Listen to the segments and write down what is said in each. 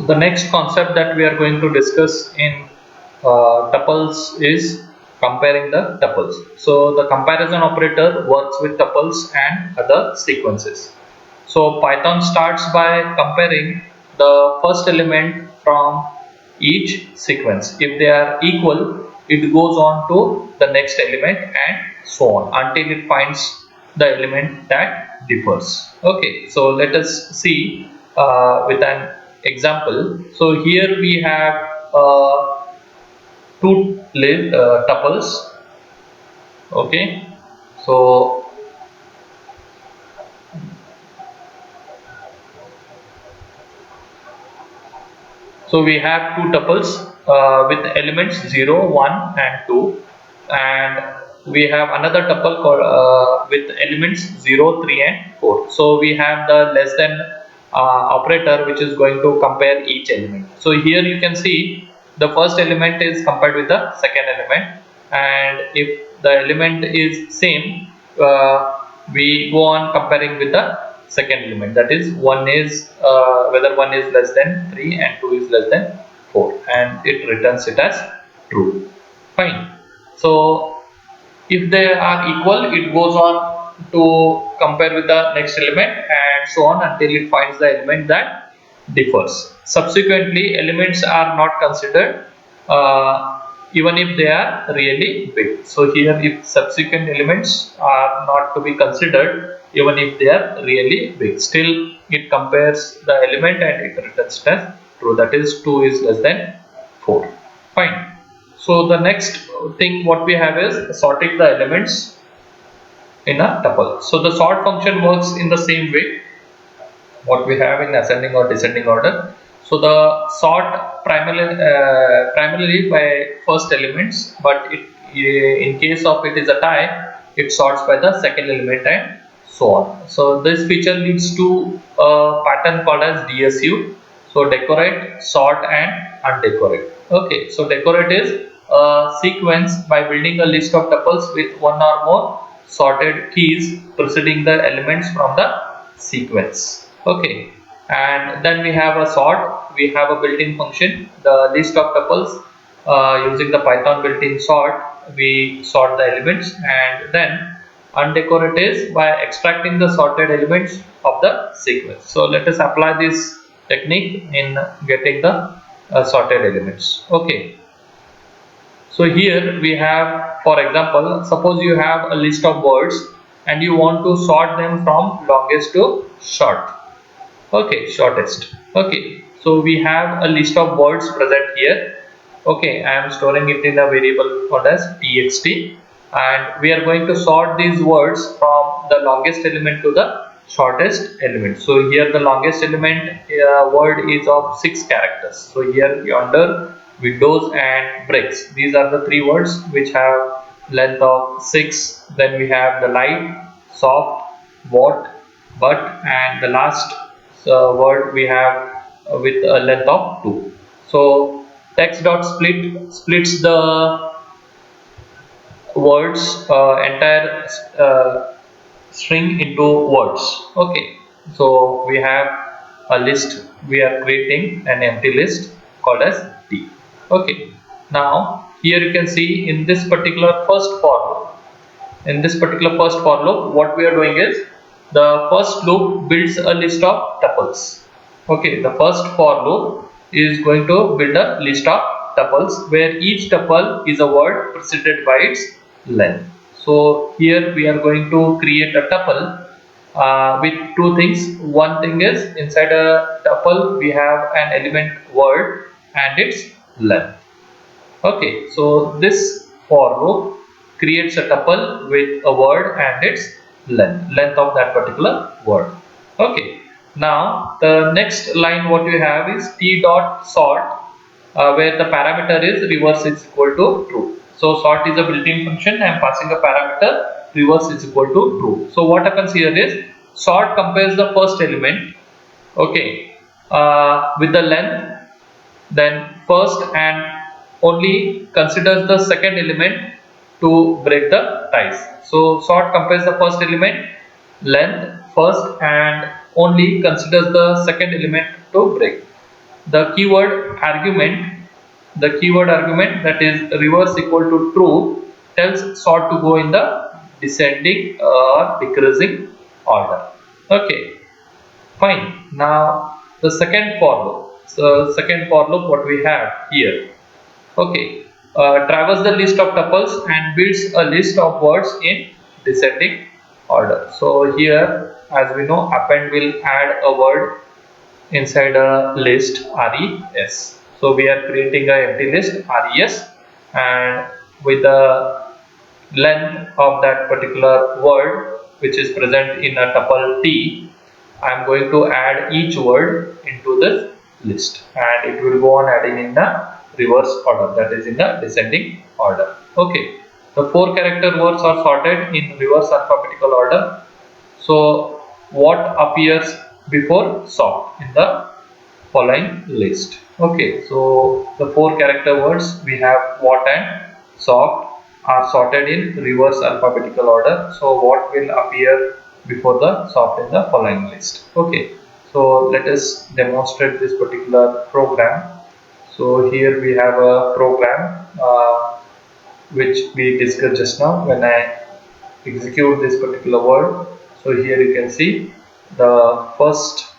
So the next concept that we are going to discuss in tuples is comparing the tuples. So the comparison operator works with tuples and other sequences. So Python starts by comparing the first element from each sequence. If they are equal, it goes on to the next element and so on until it finds the element that differs. Okay, so let us see with an example. So here we have two tuples. Okay, so we have two tuples with elements 0, 1 and 2, and we have another tuple called, with elements 0, 3 and 4. So we have the less than operator which is going to compare each element. So here you can see the first element is compared with the second element, and if the element is same, we go on comparing with the second element, that is one is whether one is less than 3 and 2 is less than 4, and it returns it as true. Fine. So if they are equal, it goes on to compare with the next element and so on until it finds the element that differs. Subsequently, elements are not considered even if they are really big. So here, if subsequent elements are not to be considered even if they are really big, still it compares the element and it returns as true, that is 2 is less than 4. Fine. So the next thing what we have is sorting the elements in a tuple. So the sort function works in the same way what we have in ascending or descending order. So the sort primarily by first elements, but in case of it is a tie, it sorts by the second element and so on. So this feature leads to a pattern called as DSU. So decorate, sort and undecorate. Okay, so decorate is a sequence by building a list of tuples with one or more sorted keys preceding the elements from the sequence. Okay, and then we have a sort. We have a built-in function, the list of tuples. Using the Python built-in sort, we sort the elements, and then undecorate is by extracting the sorted elements of the sequence. So let us apply this technique in getting the sorted elements. Okay, so here we have, for example, suppose you have a list of words and you want to sort them from longest to short. Okay, shortest. Okay, so we have a list of words present here. Okay, I am storing it in a variable called as txt, and we are going to sort these words from the longest element to the shortest element. So here the longest element word is of 6 characters. So here yonder, windows and bricks, these are the 3 words which have length of 6. Then we have the light, soft, what, but, and the last word we have with a length of 2. So text dot split splits the words entire string into words. Okay, so we have a list, we are creating an empty list called as t. Okay, now here you can see in this particular first for loop, what we are doing is the first loop builds a list of tuples. Okay, the first for loop is going to build a list of tuples where each tuple is a word preceded by its length. So here we are going to create a tuple with 2 things. One thing is inside a tuple we have an element word and its length. Okay, so this for loop creates a tuple with a word and its length of that particular word. Okay, now the next line what we have is t dot sort, where the parameter is reverse is equal to true. So sort is a built-in function. I am passing a parameter reverse is equal to true. So what happens here is sort compares the first element, okay, with the length, then first and only considers the second element to break the ties. So sort compares the first element, length, first, and only considers the second element to break. the keyword argument, that is reverse equal to true, tells sort to go in the descending or decreasing order. Okay, fine. Now the second for loop. So second for loop, what we have here. Okay, traverse the list of tuples and builds a list of words in descending order. So here, as we know, append will add a word inside a list res. So we are creating a empty list res, and with the length of that particular word which is present in a tuple t, I am going to add each word into this list, and it will go on adding in the reverse order, that is in the descending order. Okay, the 4 character words are sorted in reverse alphabetical order. So what appears before soft in the following list? Okay, so the 4 character words we have what and soft are sorted in reverse alphabetical order. So what will appear before the soft in the following list? Okay, so let us demonstrate this particular program. So here we have a program which we discussed just now. When I execute this particular word, so here you can see the first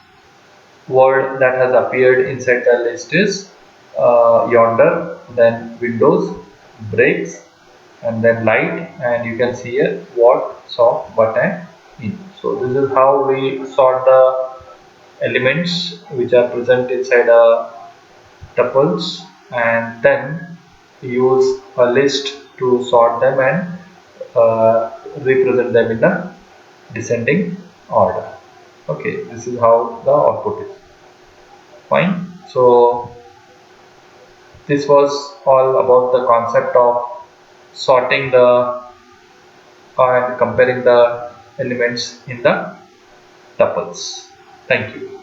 word that has appeared inside the list is yonder, then windows, brakes, and then light, and you can see here what, soft, but, and in. So this is how we sort the elements which are present inside a tuples, and then use a list to sort them and represent them in a descending order. Okay, this is how the output is. Fine. So this was all about the concept of sorting the and comparing the elements in the tuples. Thank you.